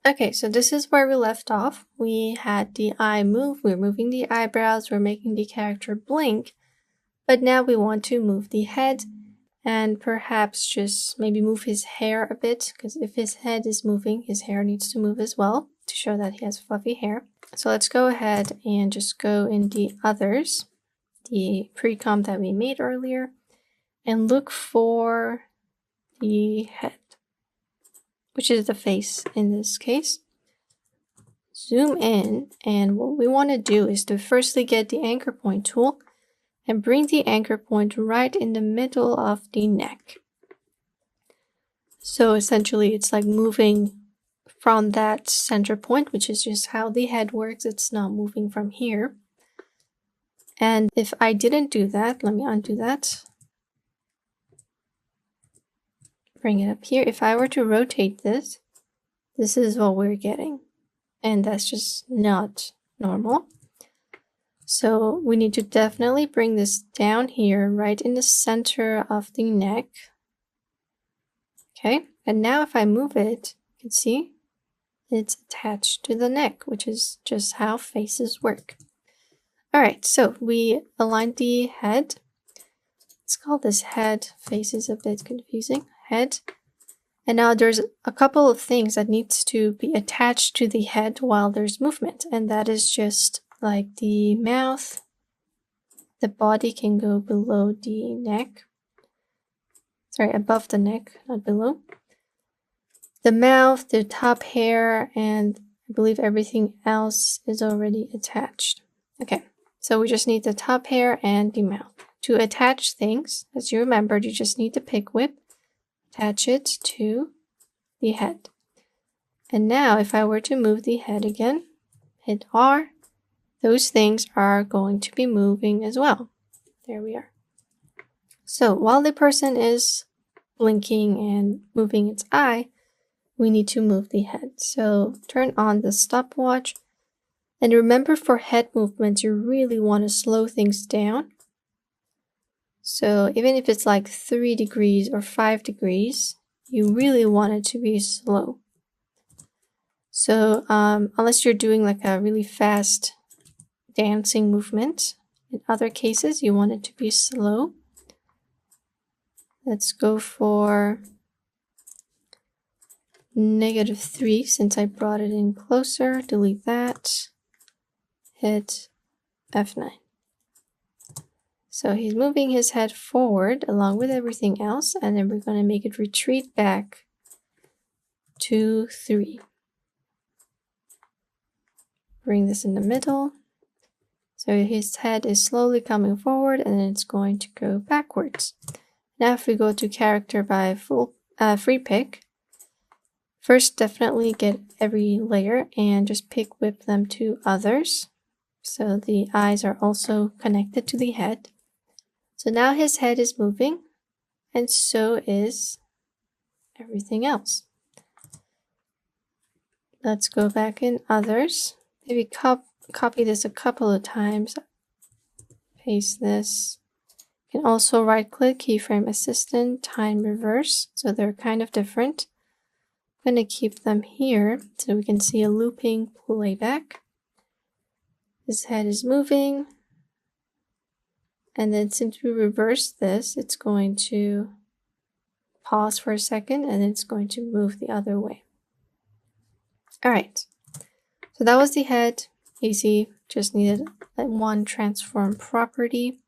Okay, so this is where we left off. We had the eye move, we're moving the eyebrows, we're making the character blink, but now we want to move the head and perhaps just maybe move his hair a bit, because if his head is moving, his hair needs to move as well to show that he has fluffy hair. So let's go ahead and just go in the others, the pre-comp that we made earlier, and look for the head, which is the face in this case. Zoom in, and what we want to do is to firstly get the anchor point tool and bring the anchor point right in the middle of the neck. So essentially it's like moving from that center point, which is just how the head works. It's not moving from here. And if I didn't do that, let me undo that. Bring it up here. If I were to rotate this, this is what we're getting. And that's just not normal. So we need to definitely bring this down here, right in the center of the neck. Okay, and now if I move it, you can see it's attached to the neck, which is just how faces work. All right, so we aligned the head. Let's call this head. Face is a bit confusing. Head. And now there's a couple of things that needs to be attached to the head while there's movement, and that is just like the mouth. The body can go below the neck. Sorry, above the neck, not below. The mouth, the top hair, and I believe everything else is already attached. Okay, so we just need the top hair and the mouth. To attach things, as you remembered, you just need the pick whip. Attach it to the head. And now if I were to move the head again, hit R, those things are going to be moving as well. There we are. So while the person is blinking and moving its eye, we need to move the head. So turn on the stopwatch. And remember, for head movements, you really want to slow things down. So even if it's like 3 degrees or 5 degrees, you really want it to be slow. So unless you're doing like a really fast dancing movement, in other cases you want it to be slow. Let's go for -3 since I brought it in closer. Delete that. Hit F9. So he's moving his head forward along with everything else, and then we're going to make it retreat back to 3. Bring this in the middle. So his head is slowly coming forward, and then it's going to go backwards. Now if we go to character by free pick, first definitely get every layer and just pick whip them to others. So the eyes are also connected to the head. So now his head is moving, and so is everything else. Let's go back in others. Maybe copy this a couple of times. Paste this. You can also right click, keyframe assistant, time reverse. So they're kind of different. I'm going to keep them here so we can see a looping playback. His head is moving. And then since we reverse this, it's going to pause for a second and it's going to move the other way. All right, so that was the head. Easy, just needed one transform property.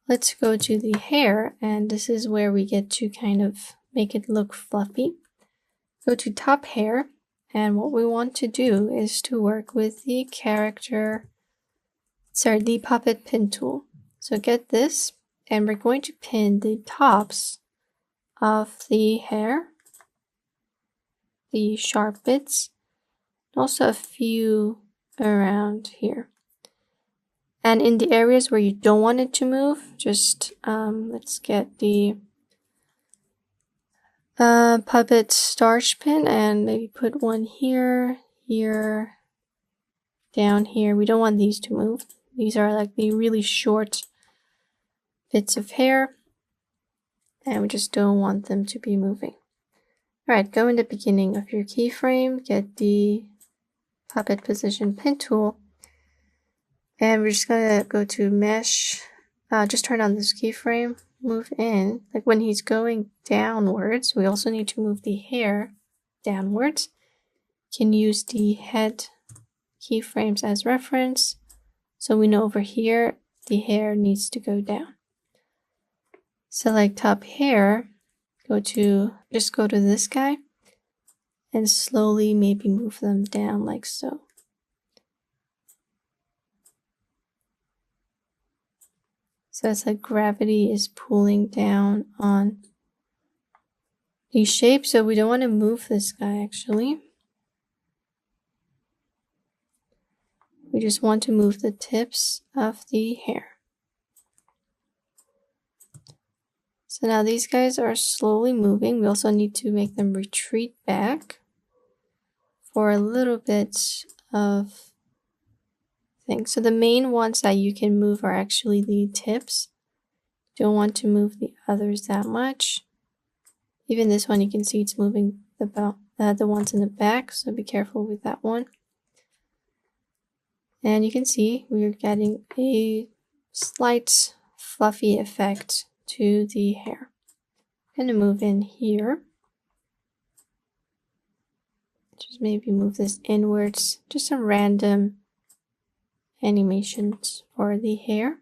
Let's go to the hair, and this is where we get to kind of make it look fluffy. Go to top hair, and what we want to do is to work with the the puppet pin tool. So get this, and we're going to pin the tops of the hair, the sharp bits, and also a few around here. And in the areas where you don't want it to move, just let's get the puppet starch pin and maybe put one here, here, down here. We don't want these to move. These are like the really short bits of hair, and we just don't want them to be moving. Alright, go in the beginning of your keyframe, get the puppet position pin tool, and we're just gonna go to mesh, just turn on this keyframe, move in, like when he's going downwards, we also need to move the hair downwards. Can use the head keyframes as reference, so we know over here the hair needs to go down. Select top hair, just go to this guy, and slowly maybe move them down like so. So it's like gravity is pulling down on these shapes, so we don't want to move this guy actually. We just want to move the tips of the hair. So now these guys are slowly moving. We also need to make them retreat back for a little bit of things. So the main ones that you can move are actually the tips. Don't want to move the others that much. Even this one, you can see it's moving the ones in the back, so be careful with that one. And you can see we're getting a slight fluffy effect to the hair. I'm gonna move in here. Just maybe move this inwards. Just some random animations for the hair.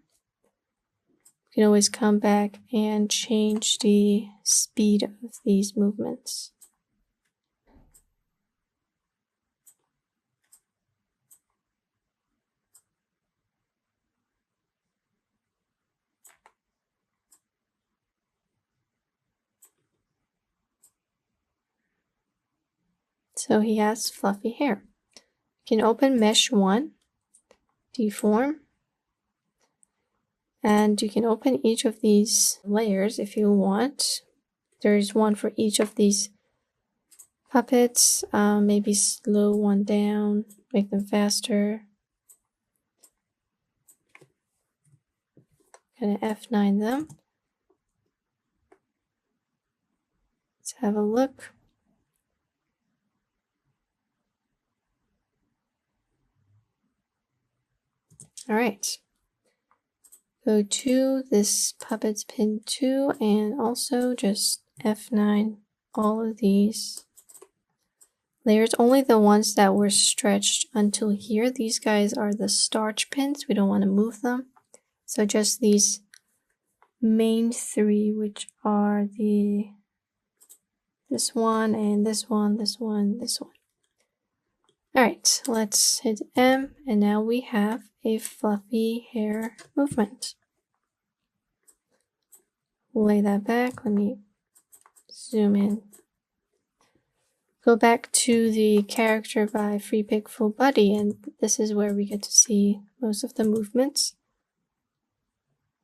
You can always come back and change the speed of these movements. So he has fluffy hair. You can open mesh 1, deform, and you can open each of these layers if you want. There's one for each of these puppets. Maybe slow one down, make them faster. Gonna F9 them. Let's have a look. All right. Go to this puppets pin 2 and also just F9 all of these layers, only the ones that were stretched until here. These guys are the starch pins. We don't want to move them. So just these main 3, which are this one and this one, this one, this one. All right, let's hit M, and now we have a fluffy hair movement. Lay that back. Let me zoom in. Go back to the character by Freepik Full Body, and this is where we get to see most of the movements.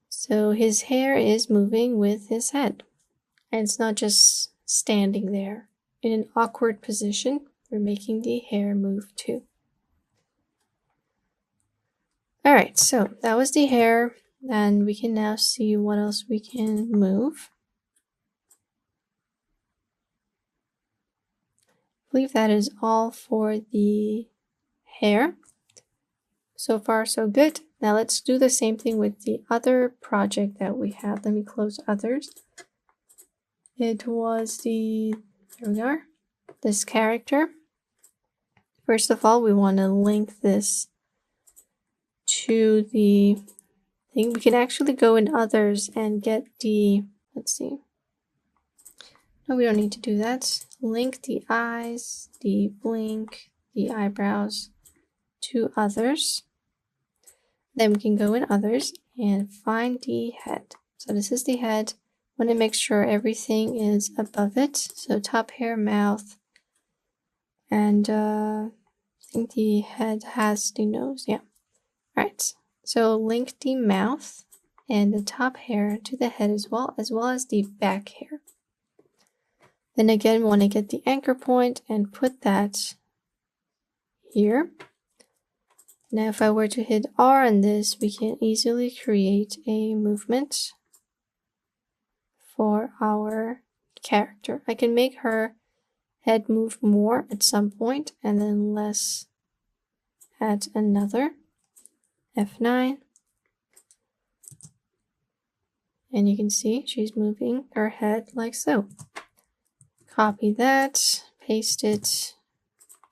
So his hair is moving with his head, and it's not just standing there in an awkward position. We're making the hair move too. All right, so that was the hair, and we can now see what else we can move. I believe that is all for the hair. So far, so good. Now let's do the same thing with the other project that we had. Let me close others. It was here we are, this character. First of all, we want to link this to the thing. We can actually go in others and get the, let's see. No, we don't need to do that. Link the eyes, the blink, the eyebrows to others. Then we can go in others and find the head. So this is the head. Want to make sure everything is above it. So top hair, mouth, and I think the head has the nose. Yeah. All right. So link the mouth and the top hair to the head as well as the back hair. Then again, we want to get the anchor point and put that here. Now if I were to hit R on this, we can easily create a movement for our character. I can make her head move more at some point and then less at another. F9. And you can see she's moving her head like so. Copy that, paste it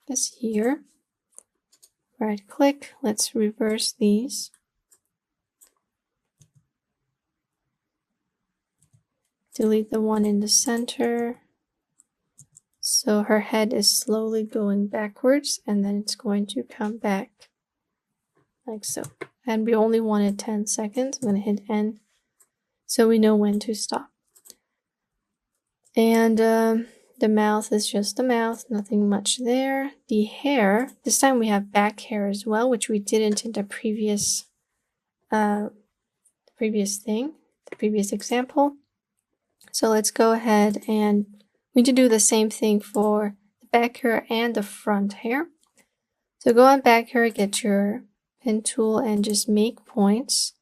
as here. Right click, let's reverse these. Delete the one in the center. So her head is slowly going backwards and then it's going to come back like so. And we only wanted 10 seconds. I'm going to hit N so we know when to stop. And the mouth is just the mouth, nothing much there. The hair, this time we have back hair as well, which we didn't in the previous example. So let's go ahead and we need to do the same thing for the back hair and the front hair. So go on back hair, get your pen tool and just make points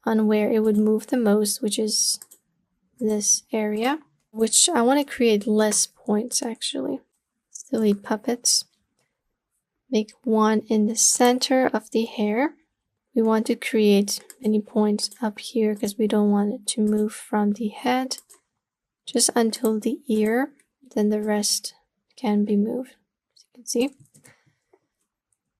on where it would move the most, which is this area, which I want to create less points actually. Let's delete puppets. Make one in the center of the hair. We want to create many points up here because we don't want it to move from the head just until the ear, then the rest can be moved, as you can see.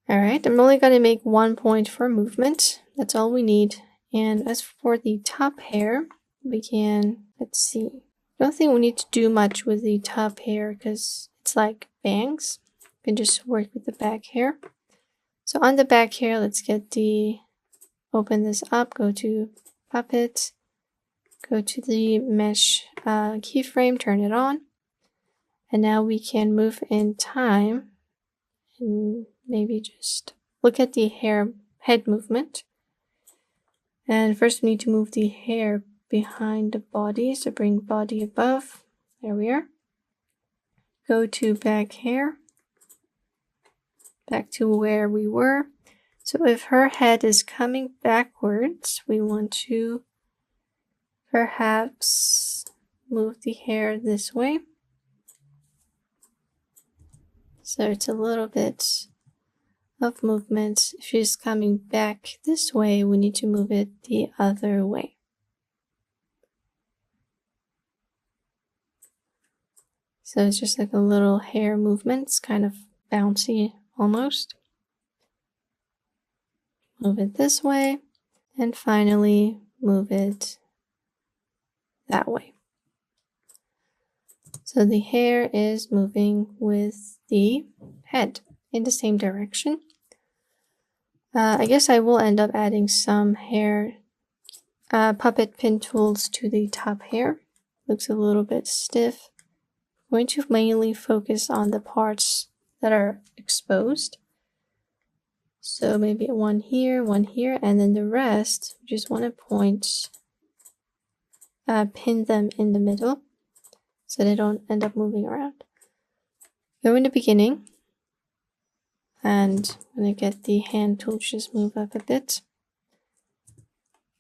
All right, I'm only going to make 1 point for movement. That's all we need. And as for the top hair, we can, let's see. I don't think we need to do much with the top hair because it's like bangs. We can just work with the back hair. So on the back hair, let's get the, open this up, go to puppet, go to the mesh keyframe, turn it on. And now we can move in time and maybe just look at the head movement. And first we need to move the hair behind the body, so bring body above. There we are. Go to back hair, back to where we were. So if her head is coming backwards, we want to perhaps move the hair this way. So it's a little bit of movement. If she's coming back this way, we need to move it the other way. So it's just like a little hair movement. It's kind of bouncy almost. Move it this way, and finally move it that way. So the hair is moving with the head in the same direction. I guess I will end up adding some hair puppet pin tools to the top hair. Looks a little bit stiff. I'm going to mainly focus on the parts that are exposed. So maybe one here, and then the rest, we just want to point, pin them in the middle so they don't end up moving around. Go in the beginning, and I'm going to get the hand tool, just move up a bit.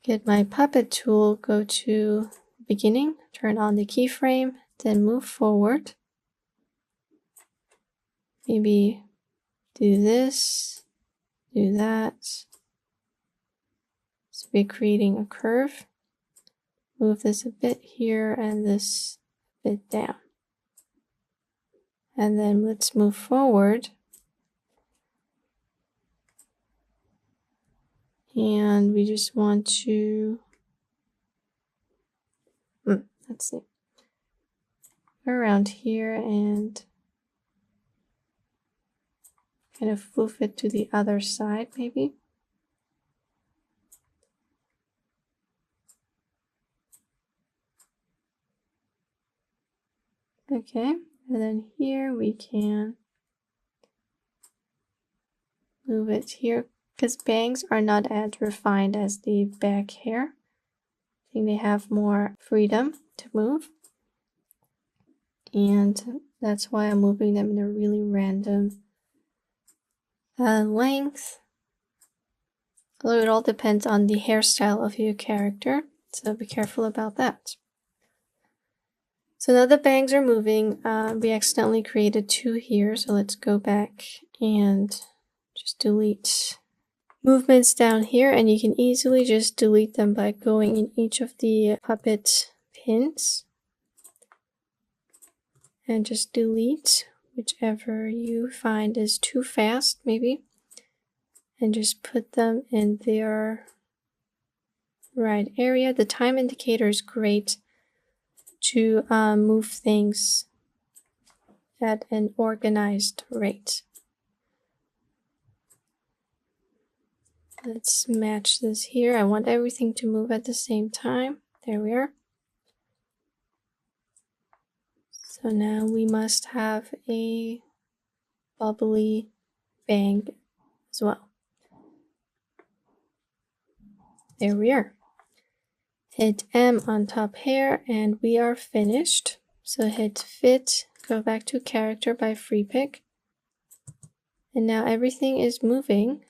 Get my puppet tool, go to beginning, turn on the keyframe, then move forward. Maybe do this, do that. So we're creating a curve. Move this a bit here and this a bit down. And then let's move forward. And we just want to, let's see, go around here and kind of move it to the other side maybe. Okay, and then here we can move it here because bangs are not as refined as the back hair. I think they have more freedom to move. And that's why I'm moving them in a really random length. Although it all depends on the hairstyle of your character, so be careful about that. So now the bangs are moving. We accidentally created 2 here, so let's go back and just delete movements down here, and you can easily just delete them by going in each of the puppet pins and just delete whichever you find is too fast, maybe, and just put them in their right area. The time indicator is great to move things at an organized rate. Let's match this here. I want everything to move at the same time. There we are. So now we must have a bubbly bang as well. There we are. Hit M on top here and we are finished. So hit fit, go back to character by free pick. And now everything is moving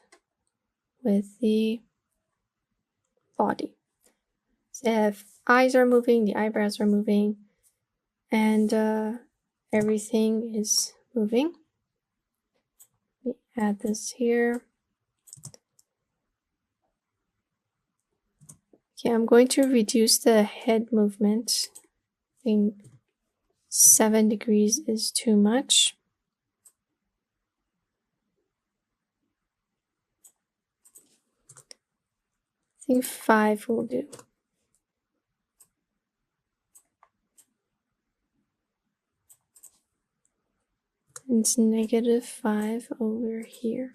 with the body. So if eyes are moving, the eyebrows are moving, and everything is moving. We add this here. Okay, I'm going to reduce the head movement. I think 7 degrees is too much. I think 5 will do. It's -5 over here.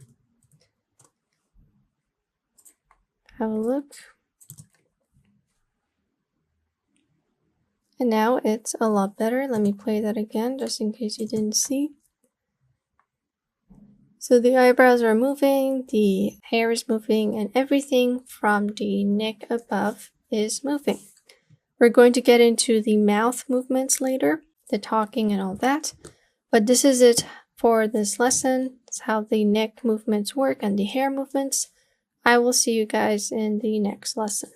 Have a look. And now it's a lot better. Let me play that again just in case you didn't see. So the eyebrows are moving, the hair is moving, and everything from the neck above is moving. We're going to get into the mouth movements later, the talking and all that. But this is it for this lesson. It's how the neck movements work and the hair movements. I will see you guys in the next lesson.